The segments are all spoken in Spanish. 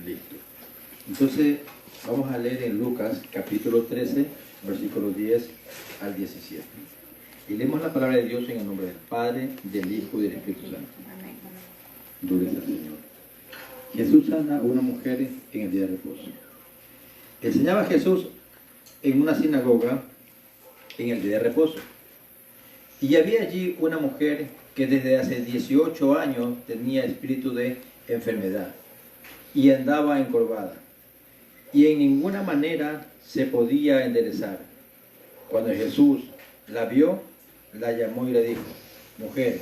Listo. Entonces, vamos a leer en Lucas, capítulo 13, versículos 10 al 17. Y leemos la palabra de Dios en el nombre del Padre, del Hijo y del Espíritu Santo. Amén. Gloria al Señor. Jesús sana a una mujer en el día de reposo. Enseñaba Jesús en una sinagoga en el día de reposo. Y había allí una mujer que desde hace 18 años tenía espíritu de enfermedad y andaba encorvada, y en ninguna manera se podía enderezar. Cuando Jesús la vio, la llamó y le dijo: mujer,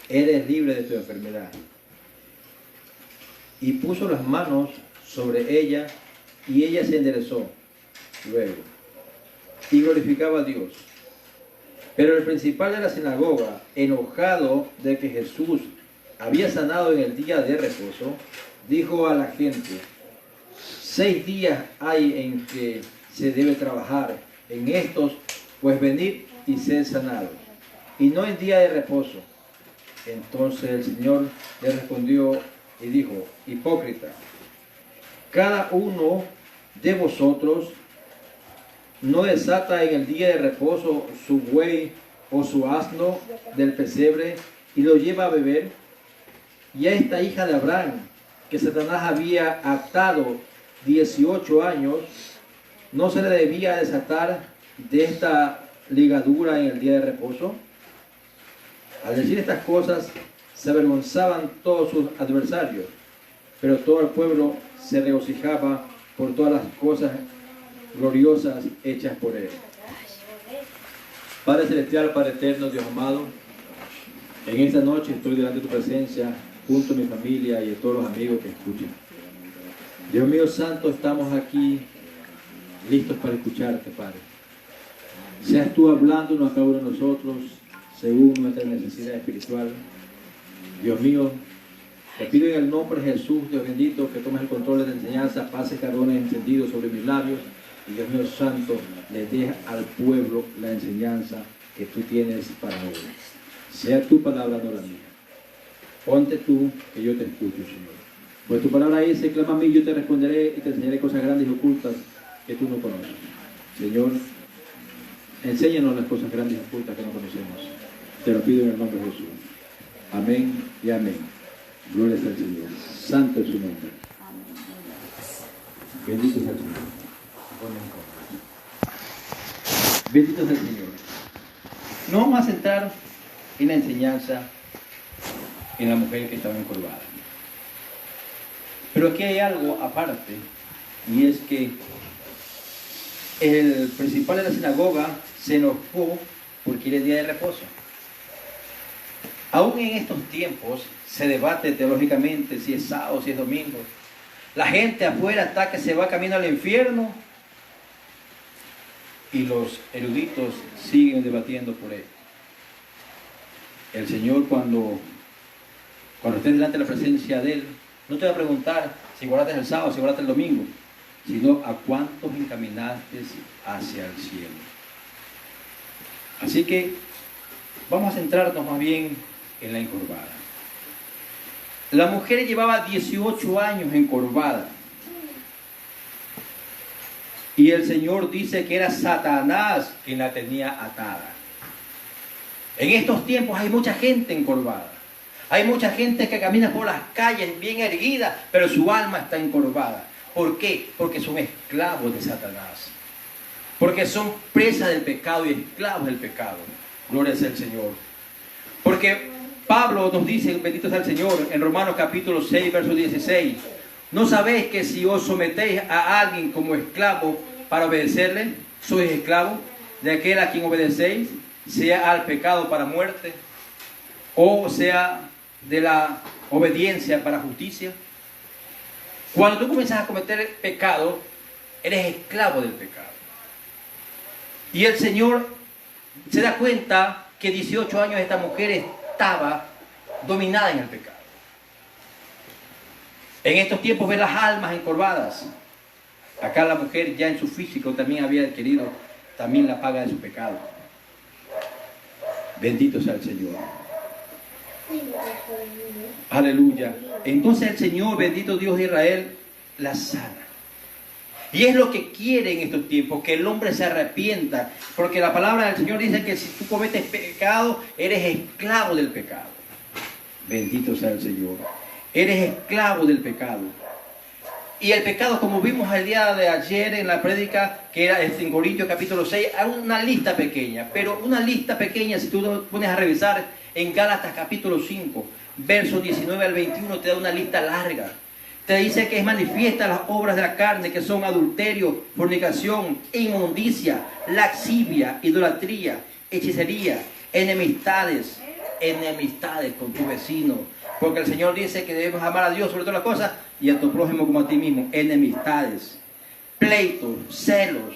eres libre de tu enfermedad. Y puso las manos sobre ella, y ella se enderezó luego, y glorificaba a Dios. Pero el principal de la sinagoga, enojado de que Jesús había sanado en el día de reposo, dijo a la gente: 6 días hay en que se debe trabajar, en estos pues venid y sed sanados, y no en día de reposo. Entonces el Señor le respondió y dijo: hipócrita, cada uno de vosotros no desata en el día de reposo su buey o su asno del pesebre y lo lleva a beber. Y a esta hija de Abraham, que Satanás había atado 18 años, ¿no se le debía desatar de esta ligadura en el día de reposo? Al decir estas cosas, se avergonzaban todos sus adversarios, pero todo el pueblo se regocijaba por todas las cosas gloriosas hechas por él. Padre celestial, Padre eterno, Dios amado, en esta noche estoy delante de tu presencia, junto a mi familia y a todos los amigos que escuchan. Dios mío santo, estamos aquí listos para escucharte, Padre. Seas tú hablándonos a cada uno de nosotros según nuestra necesidad espiritual. Dios mío, te pido en el nombre de Jesús, Dios bendito, que tomes el control de la enseñanza, pases carbones encendidos sobre mis labios, y Dios mío santo, le deja al pueblo la enseñanza que tú tienes para hoy. Sea tu palabra, no la mía. Ponte tú, que yo te escucho, Señor. Pues tu palabra dice: clama a mí, yo te responderé y te enseñaré cosas grandes y ocultas que tú no conoces. Señor, enséñanos las cosas grandes y ocultas que no conocemos. Te lo pido en el nombre de Jesús. Amén y amén. Gloria sea al Señor. Santo es su nombre. Bendito sea el Señor. Bendito sea el Señor. No vamos a centrar en la enseñanza en la mujer que estaba encorvada. Pero aquí hay algo aparte, y es que el principal de la sinagoga se enojó porque era el día de reposo. Aún en estos tiempos se debate teológicamente si es sábado, si es domingo. La gente afuera está que se va camino al infierno, y los eruditos siguen debatiendo por él. El Señor, cuando estés delante de la presencia de Él, no te va a preguntar si guardaste el sábado, si guardaste el domingo, sino a cuántos encaminaste hacia el cielo. Así que vamos a centrarnos más bien en la encorvada. La mujer llevaba 18 años encorvada. Y el Señor dice que era Satanás quien la tenía atada. En estos tiempos hay mucha gente encorvada. Hay mucha gente que camina por las calles bien erguida, pero su alma está encorvada. ¿Por qué? Porque son esclavos de Satanás. Porque son presas del pecado y esclavos del pecado. Gloria sea al Señor. Porque Pablo nos dice, bendito sea el Señor, en Romanos capítulo 6, verso 16. ¿No sabéis que si os sometéis a alguien como esclavo para obedecerle, sois esclavos de aquel a quien obedecéis, sea al pecado para muerte, o sea de la obediencia para justicia? Cuando tú comienzas a cometer pecado, eres esclavo del pecado. Y el Señor se da cuenta que 18 años esta mujer estaba dominada en el pecado. En estos tiempos ves las almas encorvadas. Acá la mujer ya en su físico también había adquirido también la paga de su pecado. Bendito sea el Señor. Aleluya. Entonces el Señor, bendito Dios de Israel, la sana. Y es lo que quiere en estos tiempos, que el hombre se arrepienta, porque la palabra del Señor dice que si tú cometes pecado, eres esclavo del pecado. Bendito sea el Señor. Eres esclavo del pecado. Y el pecado, como vimos el día de ayer en la prédica, que era en Corintios capítulo 6, hay una lista pequeña, pero una lista pequeña, si tú lo pones a revisar en Gálatas capítulo 5, versos 19 al 21, te da una lista larga. Te dice que es manifiesta las obras de la carne, que son adulterio, fornicación, inmundicia, laxivia, idolatría, hechicería, enemistades con tu vecino. Porque el Señor dice que debemos amar a Dios sobre todas las cosas y a tu prójimo como a ti mismo. Enemistades, pleitos, celos,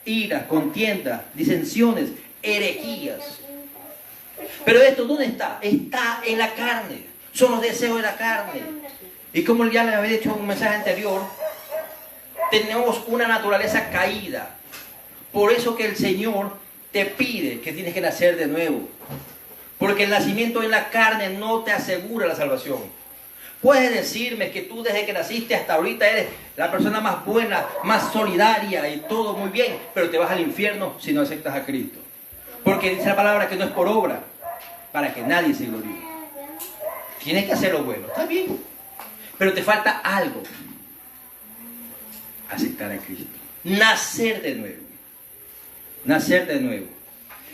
iras, contiendas, disensiones, herejías. Pero esto, ¿dónde está? Está en la carne. Son los deseos de la carne. Y como ya les había dicho en un mensaje anterior, tenemos una naturaleza caída. Por eso que el Señor te pide que tienes que nacer de nuevo. Porque el nacimiento en la carne no te asegura la salvación. Puedes decirme que tú desde que naciste hasta ahorita eres la persona más buena, más solidaria y todo muy bien, pero te vas al infierno si no aceptas a Cristo. Porque dice la palabra que no es por obra, para que nadie se gloríe. Tienes que hacer lo bueno, está bien, pero te falta algo. Aceptar a Cristo. Nacer de nuevo. Nacer de nuevo.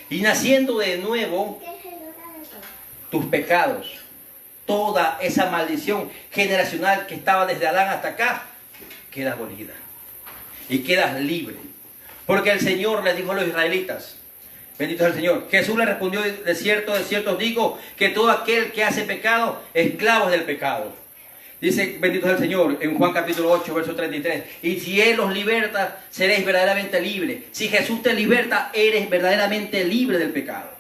Y naciendo de nuevo, tus pecados, toda esa maldición generacional que estaba desde Adán hasta acá, queda abolida. Y quedas libre. Porque el Señor le dijo a los israelitas, bendito es el Señor. Jesús le respondió, de cierto os digo, que todo aquel que hace pecado, esclavo es del pecado. Dice, bendito es el Señor, en Juan capítulo 8, verso 33. Y si Él os liberta, seréis verdaderamente libres. Si Jesús te liberta, eres verdaderamente libre del pecado.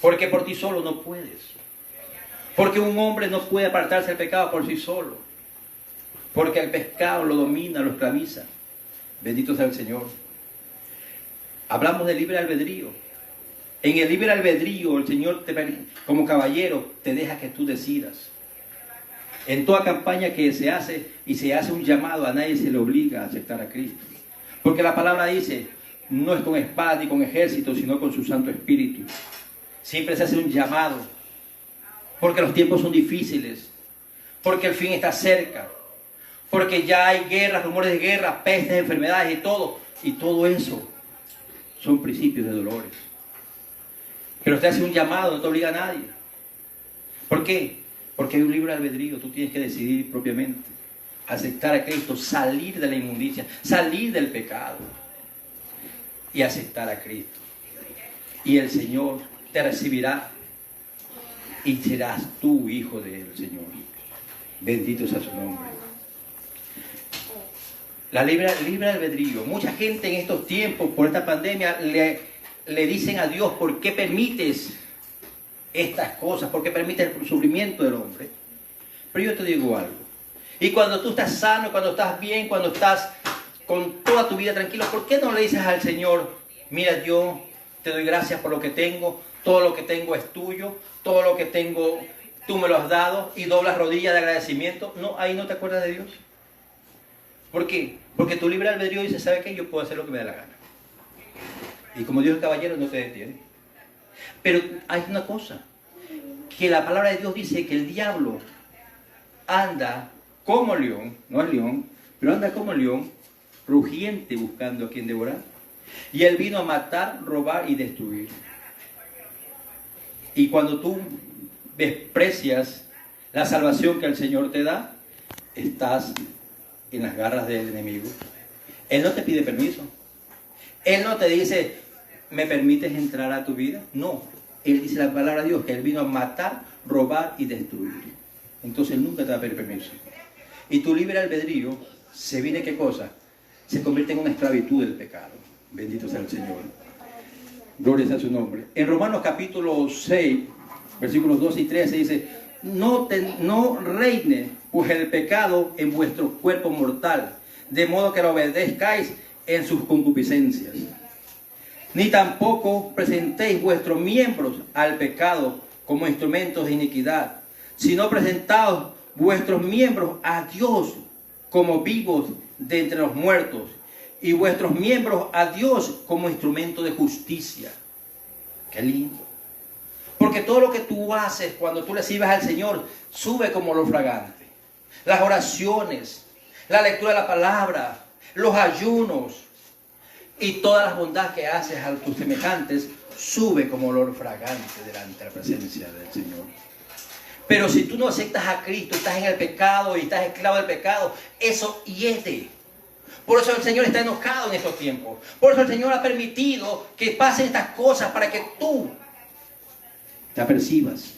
Porque por ti solo no puedes. Porque un hombre no puede apartarse del pecado por sí solo. Porque el pecado lo domina, lo esclaviza. Bendito sea el Señor. Hablamos de libre albedrío. En el libre albedrío, el Señor, como caballero, te deja que tú decidas. En toda campaña que se hace, y se hace un llamado, a nadie se le obliga a aceptar a Cristo. Porque la palabra dice, no es con espada ni con ejército, sino con su Santo Espíritu. Siempre se hace un llamado, porque los tiempos son difíciles, porque el fin está cerca, porque ya hay guerras, rumores de guerra, pestes, enfermedades y todo eso son principios de dolores. Pero usted hace un llamado, no te obliga a nadie. ¿Por qué? Porque hay un libre albedrío, tú tienes que decidir propiamente, aceptar a Cristo, salir de la inmundicia, salir del pecado y aceptar a Cristo. Y el Señor te recibirá y serás tú hijo del Señor. Bendito sea su nombre. La libre albedrío. Mucha gente en estos tiempos, por esta pandemia, le dicen a Dios, ¿por qué permites estas cosas? ¿Por qué permites el sufrimiento del hombre? Pero yo te digo algo. Y cuando tú estás sano, cuando estás bien, cuando estás con toda tu vida tranquilo, ¿por qué no le dices al Señor, mira, yo te doy gracias por lo que tengo, todo lo que tengo es tuyo, todo lo que tengo tú me lo has dado, y doblas rodillas de agradecimiento? No, ahí no te acuerdas de Dios. ¿Por qué? Porque tu libre albedrío dice, ¿sabe qué? Yo puedo hacer lo que me dé la gana. Y como Dios es caballero, no te detiene. Pero hay una cosa, que la palabra de Dios dice que el diablo anda como león, no es león, pero anda como león, rugiente buscando a quien devorar. Y él vino a matar, robar y destruir. Y cuando tú desprecias la salvación que el Señor te da, estás en las garras del enemigo. Él no te pide permiso. Él no te dice, ¿me permites entrar a tu vida? No. Él dice la palabra de Dios, que Él vino a matar, robar y destruir. Entonces Él nunca te va a pedir permiso. Y tu libre albedrío se viene, ¿qué cosa? Se convierte en una esclavitud del pecado. Bendito sea el Señor. Gloria sea su nombre. En Romanos capítulo 6, versículos 12 y 13 dice, no reine pues el pecado en vuestro cuerpo mortal, de modo que lo obedezcáis en sus concupiscencias. Ni tampoco presentéis vuestros miembros al pecado como instrumentos de iniquidad, sino presentaos vuestros miembros a Dios como vivos de entre los muertos, y vuestros miembros a Dios como instrumento de justicia. Qué lindo. Porque todo lo que tú haces cuando tú le sirves al Señor sube como olor fragante. Las oraciones, la lectura de la palabra, los ayunos y todas las bondades que haces a tus semejantes sube como olor fragante delante de la presencia del Señor. Pero si tú no aceptas a Cristo, estás en el pecado y estás esclavo del pecado, eso hiede. Por eso el Señor está enojado en estos tiempos. Por eso el Señor ha permitido que pasen estas cosas para que tú te apercibas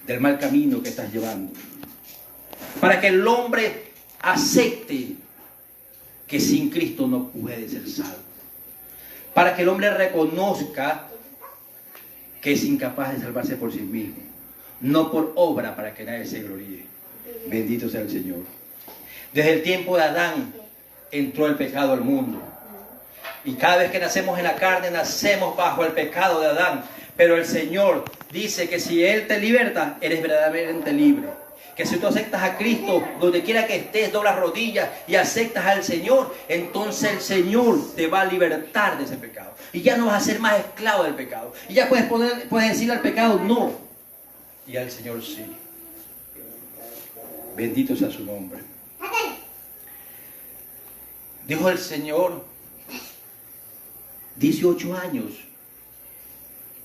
del mal camino que estás llevando. Para que el hombre acepte que sin Cristo no puede ser salvo. Para que el hombre reconozca que es incapaz de salvarse por sí mismo. No por obra para que nadie se gloríe. Bendito sea el Señor. Desde el tiempo de Adán entró el pecado al mundo. Y cada vez que nacemos en la carne, nacemos bajo el pecado de Adán. Pero el Señor dice que si Él te liberta, eres verdaderamente libre. Que si tú aceptas a Cristo, donde quiera que estés, doblas rodillas y aceptas al Señor, entonces el Señor te va a libertar de ese pecado. Y ya no vas a ser más esclavo del pecado. Y ya puedes decirle al pecado no. Y al Señor sí. Bendito sea su nombre. Dijo el Señor, 18 años,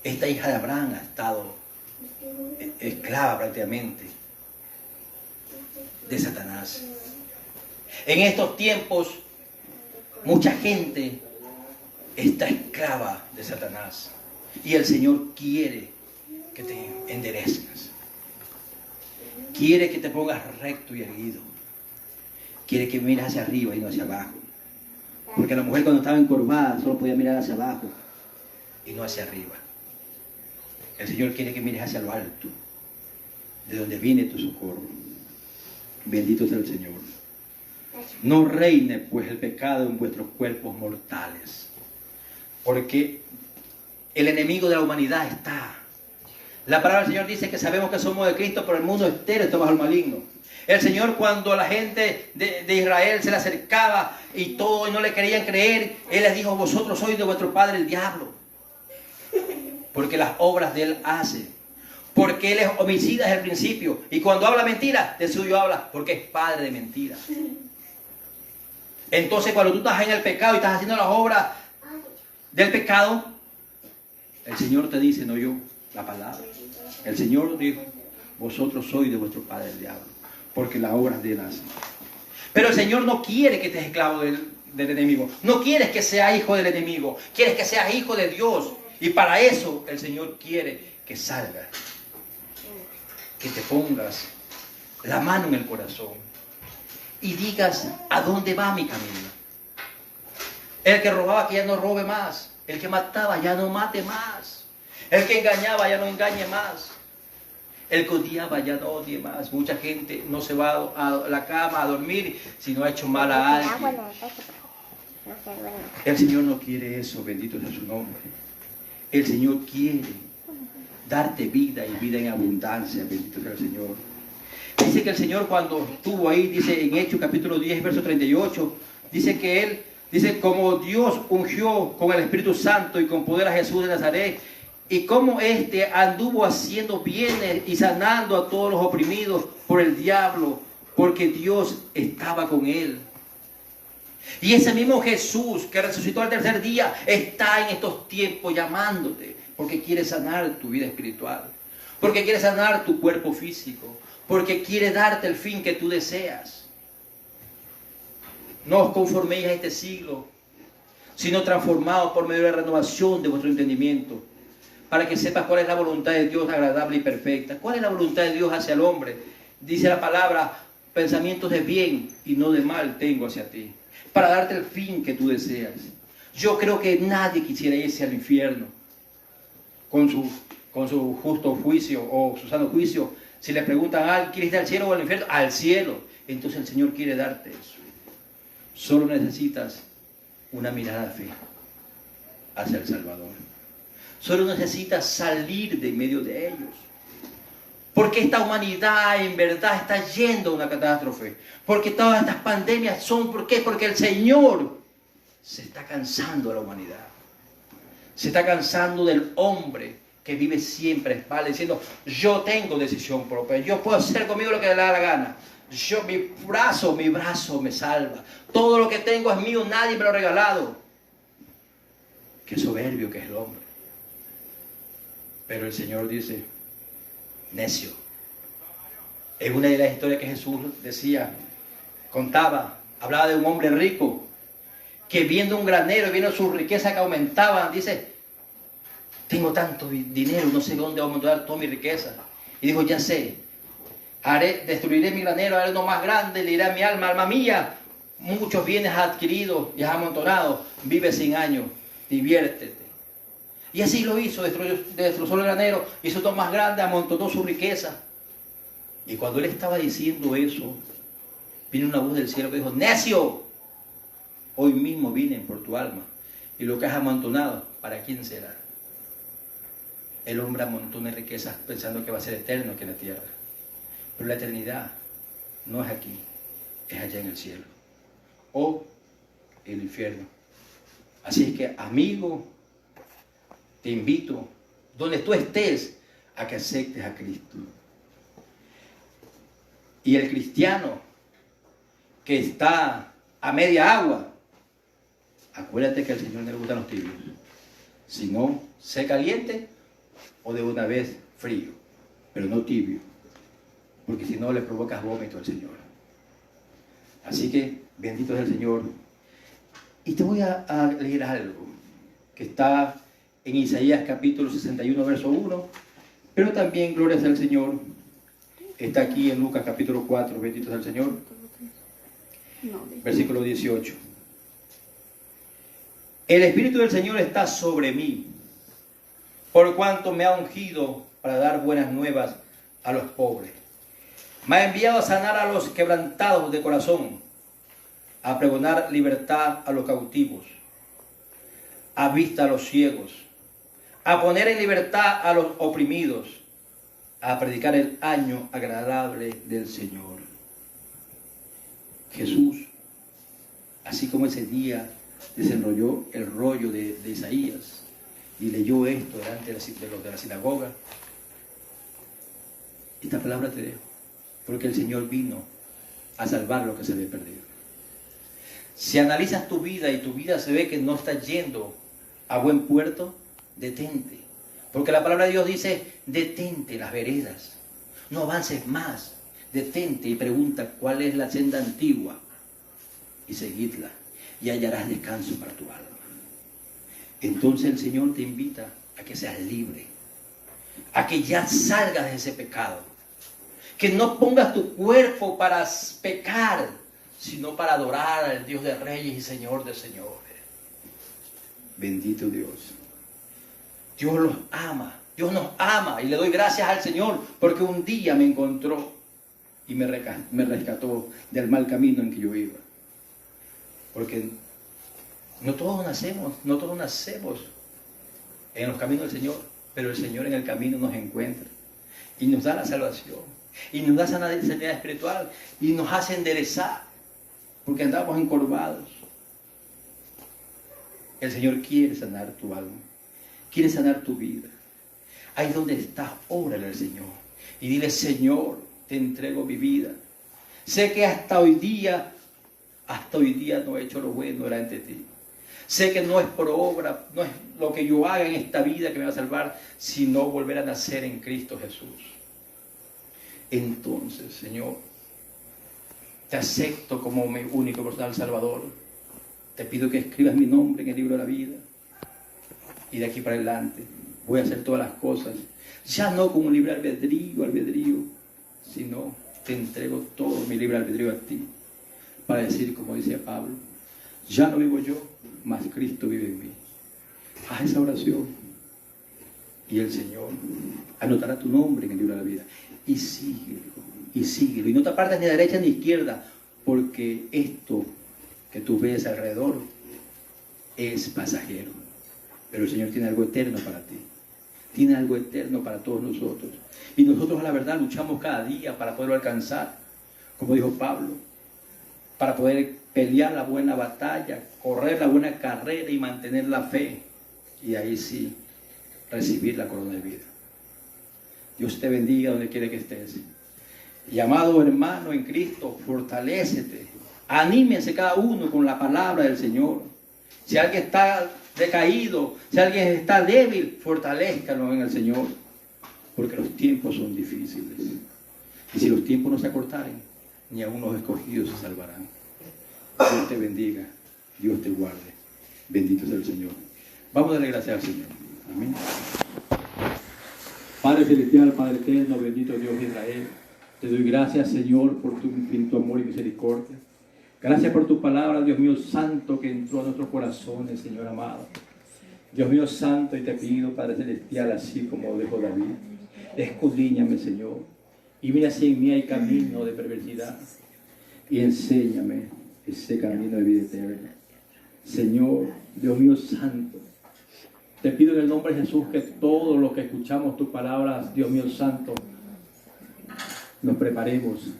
esta hija de Abraham ha estado esclava prácticamente de Satanás. En estos tiempos, mucha gente está esclava de Satanás. Y el Señor quiere que te enderezcas. Quiere que te pongas recto y erguido. Quiere que mires hacia arriba y no hacia abajo. Porque la mujer cuando estaba encorvada solo podía mirar hacia abajo y no hacia arriba. El Señor quiere que mires hacia lo alto, de donde viene tu socorro. Bendito sea el Señor. No reine pues el pecado en vuestros cuerpos mortales, porque el enemigo de la humanidad está. La palabra del Señor dice que sabemos que somos de Cristo, pero el mundo entero está bajo el maligno. El Señor, cuando la gente de Israel se le acercaba y todo y no le querían creer, Él les dijo: vosotros sois de vuestro padre el diablo, porque las obras de Él hace. Porque Él es homicida desde el principio, y cuando habla mentira, de suyo habla, porque es padre de mentira. Entonces, cuando tú estás en el pecado y estás haciendo las obras del pecado, el Señor te dice, no yo, la palabra. El Señor dijo: vosotros sois de vuestro padre el diablo, porque las obras de Él hacen. Pero el Señor no quiere que estés esclavo del enemigo. No quieres que seas hijo del enemigo. Quieres que seas hijo de Dios. Y para eso el Señor quiere que salgas, que te pongas la mano en el corazón y digas: ¿a dónde va mi camino? El que robaba, que ya no robe más. El que mataba, ya no mate más. El que engañaba, ya no engañe más. El que odiaba, ya no odie más. Mucha gente no se va a la cama a dormir si no ha hecho mal a alguien. El Señor no quiere eso, bendito sea su nombre. El Señor quiere darte vida y vida en abundancia, bendito sea el Señor. Dice que el Señor, cuando estuvo ahí, dice en Hechos capítulo 10, verso 38, dice que Él, dice, como Dios ungió con el Espíritu Santo y con poder a Jesús de Nazaret, y como éste anduvo haciendo bienes y sanando a todos los oprimidos por el diablo, porque Dios estaba con él. Y ese mismo Jesús que resucitó al tercer día está en estos tiempos llamándote, porque quiere sanar tu vida espiritual, porque quiere sanar tu cuerpo físico, porque quiere darte el fin que tú deseas. No os conforméis a este siglo, sino transformados por medio de la renovación de vuestro entendimiento, para que sepas cuál es la voluntad de Dios agradable y perfecta. ¿Cuál es la voluntad de Dios hacia el hombre? Dice la palabra: pensamientos de bien y no de mal tengo hacia ti, para darte el fin que tú deseas. Yo creo que nadie quisiera irse al infierno con su justo juicio o su sano juicio. Si le preguntan: ¿quieres ir al cielo o al infierno? Al cielo. Entonces el Señor quiere darte eso. Solo necesitas una mirada fija hacia el Salvador. Solo necesitas salir de medio de ellos. Porque esta humanidad en verdad está yendo a una catástrofe. Porque todas estas pandemias son, ¿por qué? Porque el Señor se está cansando de la humanidad. Se está cansando del hombre que vive siempre a espaldas diciendo, yo tengo decisión propia, yo puedo hacer conmigo lo que le da la gana. Mi brazo me salva. Todo lo que tengo es mío, nadie me lo ha regalado. Qué soberbio que es el hombre. Pero el Señor dice, necio. En una de las historias que Jesús decía, contaba, hablaba de un hombre rico que viendo un granero, viendo sus riquezas que aumentaban, dice, tengo tanto dinero, no sé dónde voy a montar toda mi riqueza. Y dijo, ya sé, destruiré mi granero, haré uno más grande, le diré a mi alma, alma mía, muchos bienes has adquirido y has amontonado, vive 100 años, diviértete. Y así lo hizo, destrozó el granero, hizo todo más grande, amontonó su riqueza. Y cuando él estaba diciendo eso, vino una voz del cielo que dijo, necio, hoy mismo vine por tu alma, y lo que has amontonado, ¿para quién será? El hombre amontona riquezas pensando que va a ser eterno aquí en la tierra. Pero la eternidad no es aquí, es allá en el cielo. O el infierno. Así es que, amigo, te invito, donde tú estés, a que aceptes a Cristo. Y el cristiano que está a media agua, acuérdate que al Señor no le gustan los tibios. Si no, sé caliente o de una vez frío, pero no tibio, porque si no le provocas vómito al Señor. Así que bendito es el Señor. Y te voy a leer algo que está en Isaías capítulo 61 verso 1, pero también, gloria sea al Señor, está aquí en Lucas capítulo 4, bendito es el Señor, versículo 18. El Espíritu del Señor está sobre mí, por cuanto me ha ungido para dar buenas nuevas a los pobres. Me ha enviado a sanar a los quebrantados de corazón, a pregonar libertad a los cautivos, a vista a los ciegos, a poner en libertad a los oprimidos, a predicar el año agradable del Señor. Jesús, así como ese día desenrolló el rollo de Isaías y leyó esto delante de los de la sinagoga, esta palabra te dejo, porque el Señor vino a salvar lo que se había perdido. Si analizas tu vida y tu vida se ve que no está yendo a buen puerto, detente. Porque la palabra de Dios dice, detente en las veredas, no avances más, detente y pregunta cuál es la senda antigua y seguidla y hallarás descanso para tu alma. Entonces el Señor te invita a que seas libre, a que ya salgas de ese pecado, que no pongas tu cuerpo para pecar, sino para adorar al Dios de reyes y Señor de señores. Bendito Dios. Dios los ama, Dios nos ama y le doy gracias al Señor porque un día me encontró y me rescató del mal camino en que yo iba. Porque no todos nacemos en los caminos del Señor, pero el Señor en el camino nos encuentra y nos da la salvación y nos da sanidad espiritual y nos hace enderezar porque andamos encorvados. El Señor quiere sanar tu alma, quiere sanar tu vida. Ahí donde estás, órale al Señor y dile, Señor, te entrego mi vida. Sé que hasta hoy día no he hecho lo bueno delante de ti. Sé que no es por obra, no es lo que yo haga en esta vida que me va a salvar, sino volver a nacer en Cristo Jesús. Entonces, Señor, te acepto como mi único personal Salvador. Te pido que escribas mi nombre en el libro de la vida. Y de aquí para adelante voy a hacer todas las cosas, ya no como un libre albedrío, sino te entrego todo mi libre albedrío a ti, para decir, como decía Pablo, ya no vivo yo, mas Cristo vive en mí. Haz esa oración y el Señor anotará tu nombre en el libro de la vida. Y síguelo. Y no te apartes ni a derecha ni a izquierda, porque esto que tú ves alrededor es pasajero. Pero el Señor tiene algo eterno para ti. tiene algo eterno para todos nosotros. Y nosotros a la verdad luchamos cada día para poderlo alcanzar, como dijo Pablo, para poder pelear la buena batalla, correr la buena carrera y mantener la fe. Y ahí sí, recibir la corona de vida. Dios te bendiga donde quiera que estés. Y amado hermano en Cristo, fortalécete. Anímense cada uno con la palabra del Señor. Si alguien está decaído, si alguien está débil, fortalézcalo en el Señor. Porque los tiempos son difíciles. Y si los tiempos no se acortaren, ni aun los escogidos se salvarán. Dios te bendiga, Dios te guarde. Bendito sea el Señor. Vamos a darle gracias al Señor. Amén. Padre celestial, Padre eterno, bendito Dios de Israel. Te doy gracias, Señor, por tu infinito amor y misericordia. Gracias por tu palabra, Dios mío santo, que entró a nuestros corazones, Señor amado. Dios mío santo, y te pido, Padre celestial, así como dijo David, escudriñame, Señor, y mira si en mí hay camino de perversidad, y enséñame ese camino de vida eterna. Señor, Dios mío santo, te pido en el nombre de Jesús que todos los que escuchamos tus palabras, Dios mío santo, nos preparemos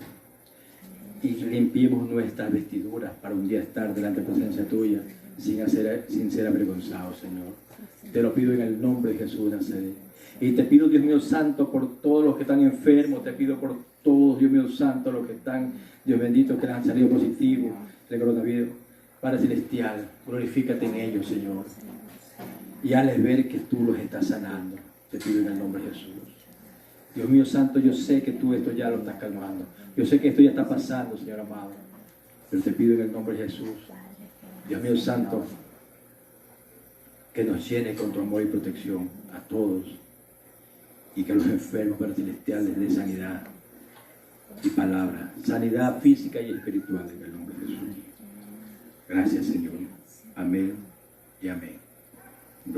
y limpiemos nuestras vestiduras para un día estar delante de la presencia tuya sin ser avergonzados, Señor. Te lo pido en el nombre de Jesús de Nazaret. Y te pido, Dios mío santo, por todos los que están enfermos, te pido por todos, Dios mío santo, los que están, Dios bendito, que les han salido positivos de coronavirus. Padre celestial, glorifícate en ellos, Señor. Y hazles ver que tú los estás sanando. Te pido en el nombre de Jesús. Dios mío santo, yo sé que tú esto ya lo estás calmando. Yo sé que esto ya está pasando, Señor amado. Pero te pido en el nombre de Jesús, Dios mío santo, que nos llene con tu amor y protección a todos. Y que a los enfermos, Padre celestial, les dé sanidad y palabra. Sanidad física y espiritual en el nombre de Jesús. Gracias, Señor. Amén y amén.